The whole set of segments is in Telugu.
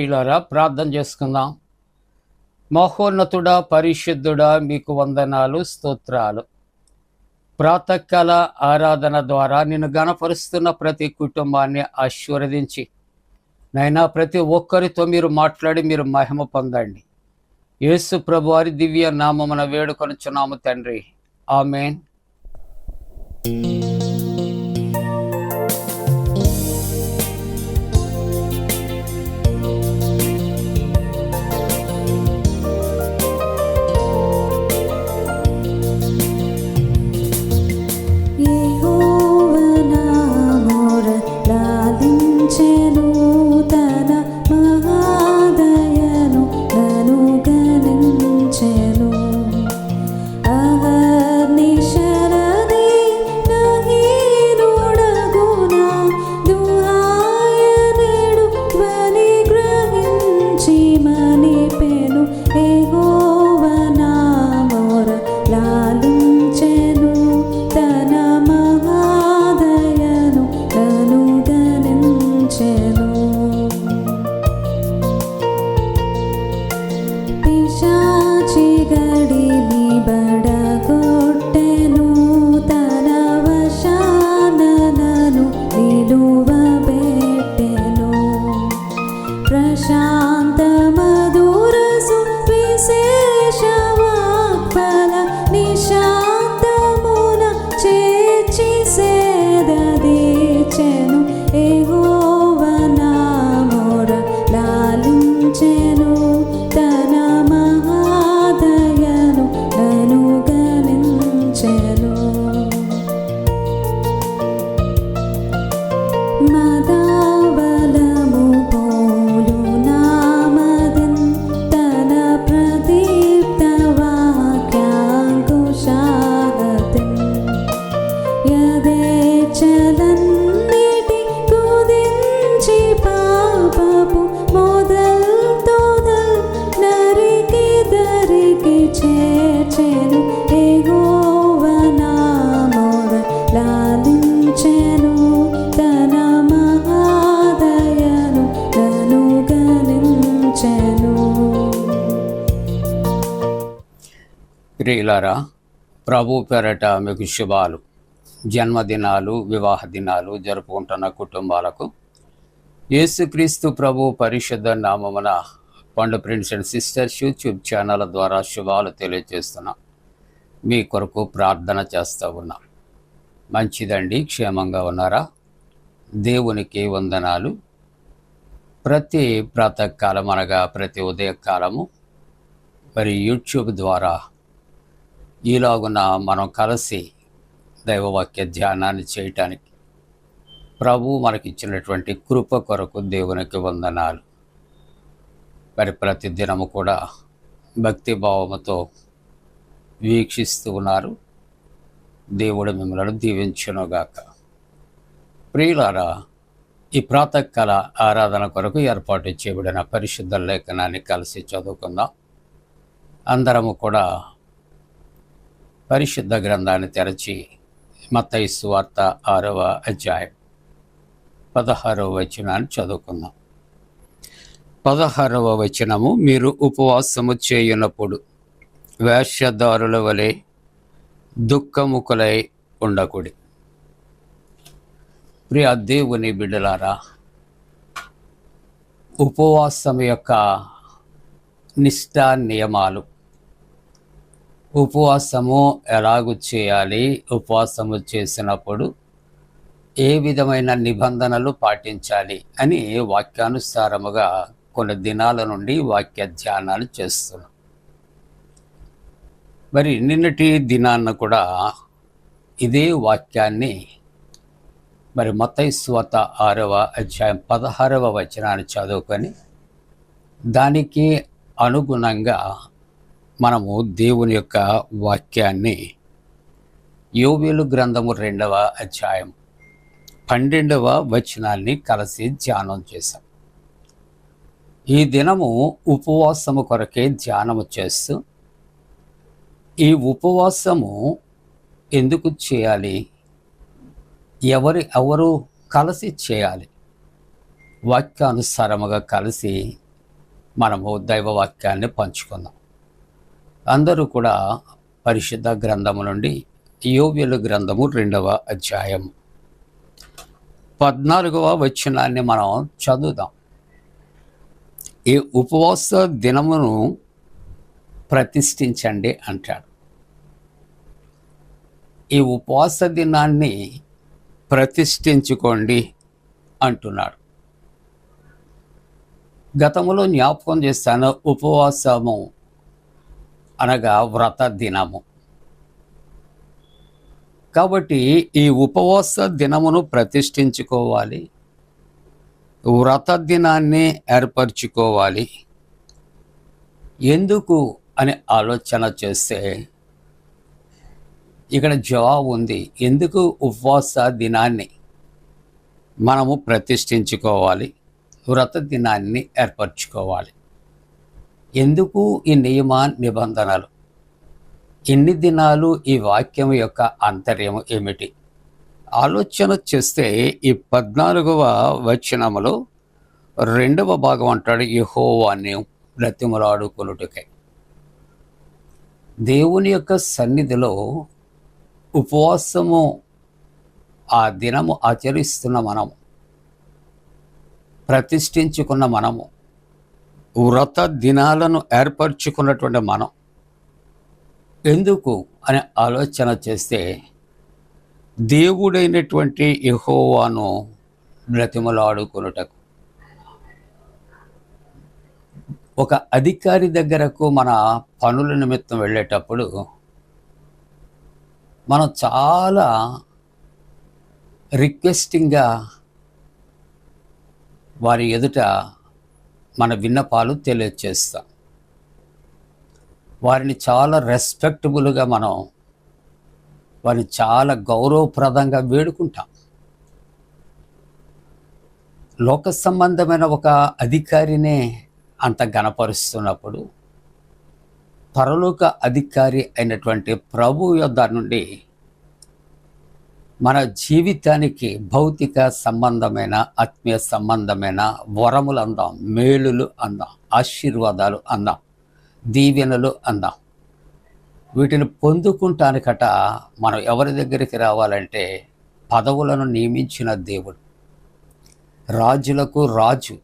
ప్రియులారా, ప్రార్థన చేసుకుందాం. మహోన్నతుడా, పరిశుద్ధుడా, మీకు వందనాలు, స్తోత్రాలు. ప్రాతకాల ఆరాధన ద్వారా నిన్ను గణపరుస్తున్న ప్రతి కుటుంబాన్ని ఆశీర్వదించి నైనా ప్రతి ఒక్కరితో మీరు మాట్లాడి మీరు మహిమ పొందండి. యేసు ప్రభు వారి దివ్య నామమున వేడుకొనుచున్నాము తండ్రి, ఆమేన్. ప్రియులారా, ప్రభు పేరట మీకు శుభాలు. జన్మదినాలు, వివాహ దినాలు జరుపుకుంటున్న కుటుంబాలకు యేసుక్రీస్తు ప్రభు పరిశుద్ధ నామమున పండు prince and sisters YouTube channel ద్వారా శుభాలు తెలియజేస్తున్నాం. మీ కొరకు ప్రార్థన చేస్తూ ఉన్నాం. మంచిదండి, క్షేమంగా ఉన్నారా? దేవునికి వందనాలు. ప్రతి ప్రాతకాలం అనగా ప్రతి ఉదయకాలము మరి యూట్యూబ్ ద్వారా ఈలాగున మనం కలిసి దైవవాక్య ధ్యానాన్ని చేయటానికి ప్రభు మనకిచ్చినటువంటి కృప కొరకు దేవునికి వందనాలు. మరి ప్రతి దినము కూడా భక్తిభావముతో వీక్షిస్తూ ఉన్నారు. దేవుడు మిమ్మల్ని దీవించునుగాక. ప్రియులారా, ఈ ప్రాతకాల ఆరాధన కొరకు ఏర్పాటు చేయబడిన పరిశుద్ధ లేఖనాన్ని కలిసి చదువుకుందాం. అందరము కూడా పరిశుద్ధ గ్రంథాన్ని తెరచి మత్తయి సువార్త 6వ అధ్యాయం 16వ వచనాన్ని చదువుకుందాం. 16వ వచనము, మీరు ఉపవాసము చేయునప్పుడు వేషధారుల వలె దుఃఖముఖులై ఉండకుడి. ప్రియ దేవుని బిడ్డలారా, ఉపవాసం యొక్క నిష్ఠా నియమాలు, ఉపవాసము ఎలాగూ చేయాలి, ఉపవాసము చేసినప్పుడు ఏ విధమైన నిబంధనలు పాటించాలి అని వాక్యానుసారముగా కొన్ని దినాల నుండి వాక్య ధ్యానాలు చేస్తున్నాం. మరి నిన్నటి దినాన్న కూడా ఇదే వాక్యాన్ని మరి మత్తయి సువార్త 6వ అధ్యాయం 16వ వచనాన్ని చదువుకొని దానికి అనుగుణంగా మనము దేవుని యొక్క వాక్యాన్ని యోవేలు గ్రంథము 2వ అధ్యాయం 12వ వచనాన్ని కలిసి ధ్యానం చేశాం. ఈ దినము ఉపవాసము కొరకే ధ్యానము చేస్తూ, ఈ ఉపవాసము ఎందుకు చేయాలి, ఎవరు కలిసి చేయాలి, వాక్యానుసారముగా కలిసి మనము దైవవాక్యాన్ని పంచుకుందాం. అందరూ కూడా పరిశుద్ధ గ్రంథము నుండి యోవేలు గ్రంథము 2వ అధ్యాయం 14వ వచనాన్ని మనం చదువుదాం. ఈ ఉపవాస దినమును ప్రతిష్ఠించండి అంటాడు. ఈ ఉపవాస దినాన్ని ప్రతిష్ఠించుకోండి అంటున్నాడు. గతములో జ్ఞాపకం చేస్తాను, ఉపవాసము అనగా వ్రత దినము. కాబట్టి ఈ ఉపవాస దినమును ప్రతిష్ఠించుకోవాలి, వ్రత దినాన్ని ఏర్పరచుకోవాలి. ఎందుకు అని ఆలోచన చేస్తే ఇక్కడ జవాబు ఉంది. ఎందుకు ఉపవాస దినాన్ని మనము ప్రతిష్ఠించుకోవాలి, వ్రత దినాన్ని ఏర్పరచుకోవాలి? ఎందుకు ఈ నియమ నిబంధనలు? ఎన్ని దినాలు? ఈ వాక్యం యొక్క ఆంతర్యం ఏమిటి? ఆలోచన చేస్తే ఈ 14వ వచనములో 2వ భాగం అంటాడు, యెహోవాను బ్రతిమలాడుకొనుటకై. దేవుని యొక్క సన్నిధిలో ఉపవాసము ఆ దినము ఆచరిస్తున్న మనము, ప్రతిష్ఠించుకున్న మనము, వ్రత దినాలను ఏర్పరచుకున్నటువంటి మనం ఎందుకు అని ఆలోచన చేస్తే దేవుడైనటువంటి యెహోవాను బ్రతిమలాడుకొనుటకు. ఒక అధికారి దగ్గరకు మన పనుల నిమిత్తం వెళ్ళేటప్పుడు మనం చాలా రిక్వెస్టింగ్గా వారి ఎదుట మన విన్నపాలు తెలియచేస్తాం. వారిని చాలా రెస్పెక్టబుల్గా మనం వారిని చాలా గౌరవప్రదంగా వేడుకుంటాం. లోక సంబంధమైన ఒక అధికారినే అంత గణపరుస్తున్నప్పుడు, పరలోక అధికారి అయినటువంటి ప్రభు యొద్ద నుండి మన జీవితానికి భౌతిక సంబంధమైన, ఆత్మీయ సంబంధమైన వరములు అందాం, మేలులు అందాం, ఆశీర్వాదాలు అందాం, దీవెనలు అందాం. వీటిని పొందుకుంటానికట మనం ఎవరి దగ్గరికి రావాలంటే పదవులను నియమించిన దేవుడు, రాజులకు రాజు,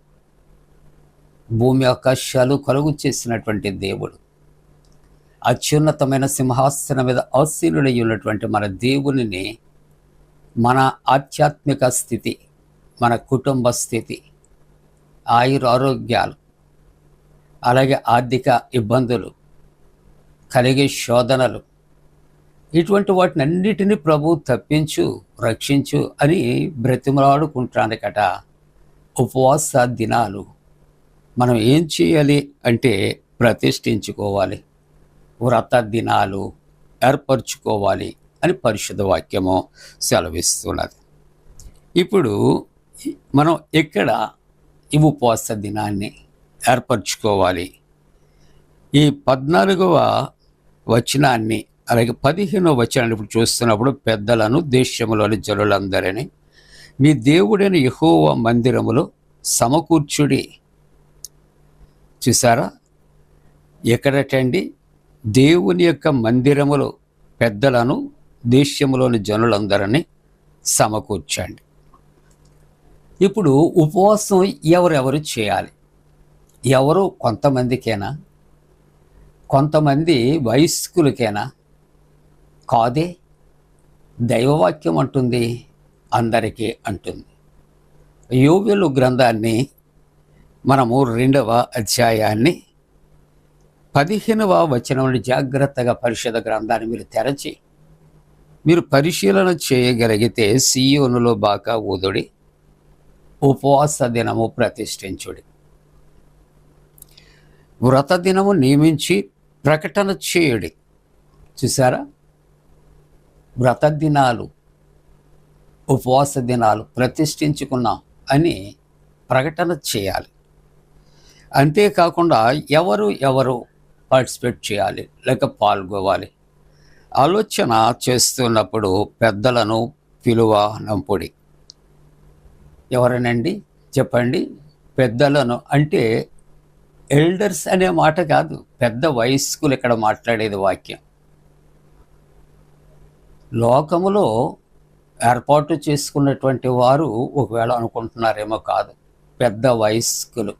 భూమి ఆకాశాలు కలుగు చేసినటువంటి దేవుడు, అత్యున్నతమైన సింహాసనం మీద ఆసీనుడై ఉన్నటువంటి మన దేవునిని మన ఆధ్యాత్మిక స్థితి, మన కుటుంబ స్థితి, ఆయురారోగ్యాలు, అలాగే ఆర్థిక ఇబ్బందులు, కలిగే శోధనలు, ఇటువంటి వాటిని అన్నిటినీ ప్రభు తప్పించు, రక్షించు అని బ్రతిమలాడుకుంటానికట ఉపవాస దినాలు మనం ఏం చేయాలి అంటే ప్రతిష్ఠించుకోవాలి, వ్రత దినాలు ఏర్పరచుకోవాలి అని పరిశుద్ధ వాక్యము సెలవిస్తున్నది. ఇప్పుడు మనం ఎక్కడ ఈ ఉపవాస దినాన్ని ఏర్పరచుకోవాలి? ఈ 14వ వచనాన్ని అలాగే 15వ వచనాన్ని ఇప్పుడు చూస్తున్నప్పుడు, పెద్దలను దేశంలోని జనులందరినీ మీ దేవుడైన యెహోవా మందిరములో సమకూర్చుడి. చూసారా, ఎక్కడటండి? దేవుని యొక్క మందిరములో పెద్దలను, దేశంలోని జనులందరినీ సమకూర్చండి. ఇప్పుడు ఉపవాసం ఎవరెవరు చేయాలి? ఎవరు? కొంతమందికేనా? కొంతమంది వయస్కులకేనా? కాదే, దైవవాక్యం అంటుంది అందరికీ అంటుంది. యోవేలు గ్రంథాన్ని మనము 2వ అధ్యాయాన్ని 15వ వచనం నుండి జాగ్రత్తగా పరిశుద్ధ గ్రంథాన్ని మీరు తెరచి మీరు పరిశీలన చేయగలిగితే, సీయోనులో బాకా ఊదుడి, ఉపవాస దినము ప్రతిష్ఠించుడి, వ్రత దినము నియమించి ప్రకటన చేయుడి. చూసారా, వ్రత దినాలు, ఉపవాస దినాలు ప్రతిష్ఠించుకున్నాం అని ప్రకటన చేయాలి. అంతేకాకుండా ఎవరు పార్టిసిపేట్ చేయాలి, లేక పాల్గొవాలి? ఆలోచన చేస్తున్నప్పుడు పెద్దలను పిలువనంపుడి. ఎవరనండి చెప్పండి? పెద్దలను అంటే ఎల్డర్స్ అనే మాట కాదు, పెద్ద వయస్కులు ఇక్కడ మాట్లాడేది వాక్యం. లోకములో ఏర్పాటు చేసుకున్నటువంటి వారు ఒకవేళ అనుకుంటున్నారేమో కాదు, పెద్ద వయస్కులు.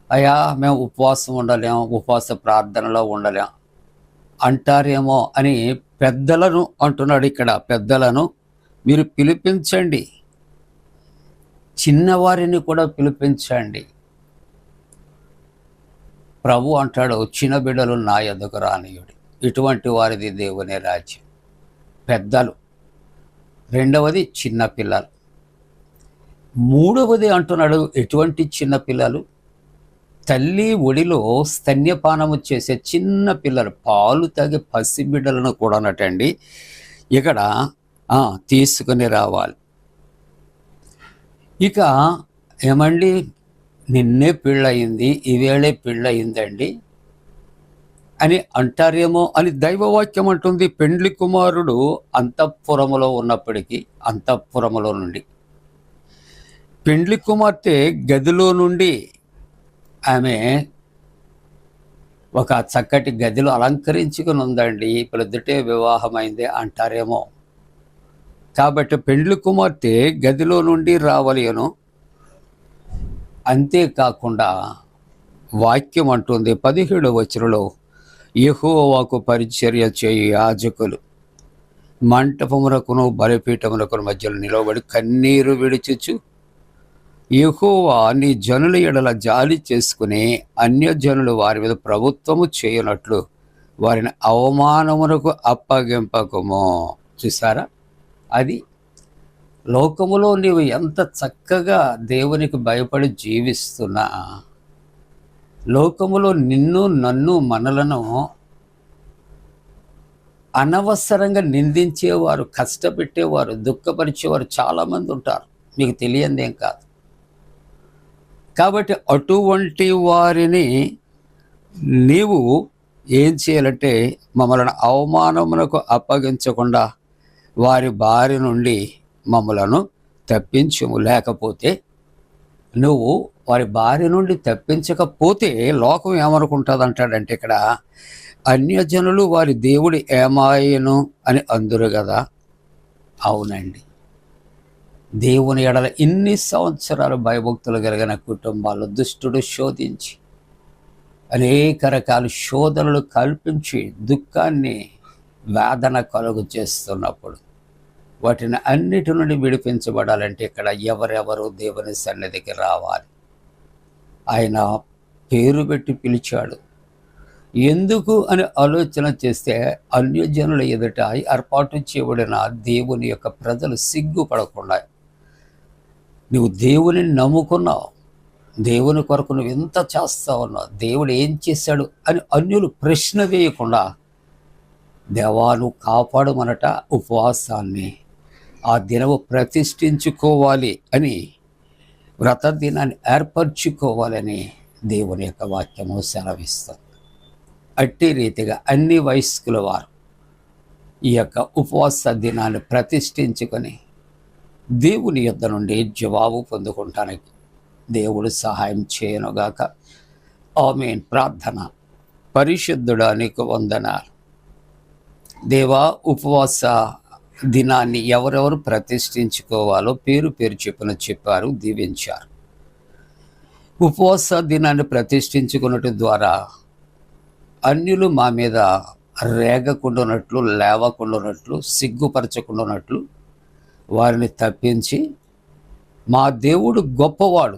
అయ్యా మేము ఉపవాసం ఉండలేం, ఉపవాస ప్రార్థనలో ఉండలేం అంటారేమో అని పెద్దలను అంటున్నాడు ఇక్కడ. పెద్దలను మీరు పిలిపించండి, చిన్నవారిని కూడా పిలిపించండి. ప్రభు అంటాడు, చిన్న బిడ్డలు నా యొద్దకు రానియుడి, ఇటువంటి వారిది దేవుని రాజ్యం. పెద్దలు, రెండవది చిన్నపిల్లలు, మూడవది అంటున్నాడు ఎటువంటి చిన్నపిల్లలు? తల్లి ఒడిలో స్తన్యపానము చేసే చిన్న పిల్లలు, పాలు తాగే పసిబిడ్డలను కూడా అన్నటండి ఇక్కడ తీసుకుని రావాలి. ఇక ఏమండి, నిన్నే పెళ్ళయింది, ఈవేళే పెళ్ళయిందండి అని అంటారేమో అని దైవవాక్యం అంటుంది. పెండ్లి కుమారుడు అంతఃపురములో ఉన్నప్పటికీ, అంతఃపురములో నుండి పెండ్లి కుమార్తె గదిలో నుండి ఆమె ఒక చక్కటి గదిలో అలంకరించుకుని ఉందండి, ప్రొద్దుటే వివాహమైంది అంటారేమో. కాబట్టి పెండ్లి కుమార్తె గదిలో నుండి రావలేను. అంతేకాకుండా వాక్యం అంటుంది 17వ వచనంలో, యెహోవాకు పరిచర్య చేయు యాజకులు మంటపమునకును బలిపీఠమునకును మధ్యలో నిలబడి కన్నీరు విడిచుచు, యెహోవా నీ జనుల ఎడల జాలి చేసుకుని అన్యజనులు వారి మీద ప్రభుత్వము చేయనట్లు వారిని అవమానమునకు అప్పగింపకము. చూసారా, అది లోకములో నీవు ఎంత చక్కగా దేవునికి భయపడి జీవిస్తున్నా, లోకములో నిన్ను నన్ను మనలను అనవసరంగా నిందించేవారు, కష్టపెట్టేవారు, దుఃఖపరిచేవారు చాలామంది ఉంటారు, మీకు తెలియందేం కాదు. కాబట్టి అటువంటి వారిని నీవు ఏం చేయాలంటే, మమ్మల్ని అవమానమునకు అప్పగించకుండా వారి బారి నుండి మమ్మలను తప్పించుము. లేకపోతే నువ్వు వారి బారి నుండి తప్పించకపోతే లోకం ఏమనుకుంటుంది అంటాడంటే ఇక్కడ, అన్యజనులు వారి దేవుడు ఏమాయను అని అందురు కదా. అవునండి, దేవుని ఎడల ఇన్ని సంవత్సరాలు భయభక్తులు కలిగిన కుటుంబాలు దుష్టుడు శోధించి అనేక రకాల శోధనలు కల్పించి దుఃఖాన్ని వేదన కలుగు చేస్తున్నప్పుడు వాటిని అన్నిటి నుండి విడిపించబడాలంటే ఇక్కడ ఎవరెవరు దేవుని సన్నిధికి రావాలి. ఆయన పేరు పెట్టి పిలిచాడు. ఎందుకు అని ఆలోచన చేస్తే అన్యజనుల ఎదుట ఏర్పాటు చేయబడిన దేవుని యొక్క ప్రజలు సిగ్గుపడకుండా, నువ్వు దేవుని నమ్ముకున్నావు, దేవుని కొరకు నువ్వు ఎంత చేస్తా ఉన్నావు, దేవుడు ఏం చేశాడు అని అన్యులు ప్రశ్న వేయకుండా, దేవా నువ్వు కాపాడమనట ఉపవాసాన్ని, ఆ దినము ప్రతిష్ఠించుకోవాలి అని, వ్రత దినాన్ని ఏర్పరచుకోవాలని దేవుని యొక్క వాక్యము సెలవిస్తుంది. అట్టి రీతిగా అన్ని వయస్కుల వారు ఈ యొక్క ఉపవాస దినాన్ని ప్రతిష్ఠించుకొని దేవుని యొద్ద నుండి జవాబు పొందుకుంటానికి దేవుడు సహాయం చేయనుగాక. ఆమేన్. ప్రార్థన. పరిశుద్ధుడా నీకు వందనాలు దేవా. ఉపవాస దినాన్ని ఎవరెవరు ప్రతిష్ఠించుకోవాలో పేరు పేరు చెప్పున చెప్పారు, దీవించారు. ఉపవాస దినాన్ని ప్రతిష్ఠించుకున్నట్టు ద్వారా అన్యులు మా మీద రేగకుండా ఉన్నట్లు, లేవకుండా ఉన్నట్లు, సిగ్గుపరచకుండా ఉన్నట్లు వారిని తప్పించి, మా దేవుడు గొప్పవాడు,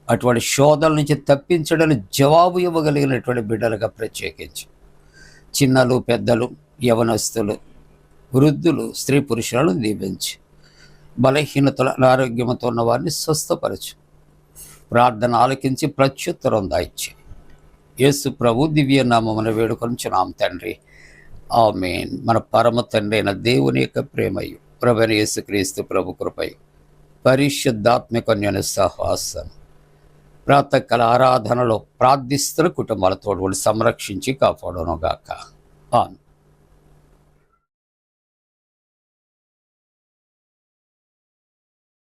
అటువంటి శోధల నుంచి తప్పించడానికి జవాబు ఇవ్వగలిగినటువంటి బిడ్డలుగా ప్రత్యేకించి చిన్నలు, పెద్దలు, యవనస్తులు, వృద్ధులు, స్త్రీ పురుషులను దీవించి, బలహీనతల అనారోగ్యంతో ఉన్న వారిని స్వస్థపరచు. ప్రార్థన ఆలకించి ప్రత్యుత్తరం దాయిచ్చి యేసు ప్రభు దివ్య నామమున వేడుకొనుచున్నాం తండ్రి. ఆమేన్. మన పరమ తండ్రి అయిన దేవుని యొక్క ప్రేమయు, ప్రభువైన యేసుక్రీస్తు ప్రభు కృపయు, పరిశుద్ధాత్మకన్యను సహవాసం ప్రాతకాల ఆరాధనలో ప్రార్థిస్తున్న కుటుంబాలతో సంరక్షించి కాపాడునుగాక. ఆమేన్.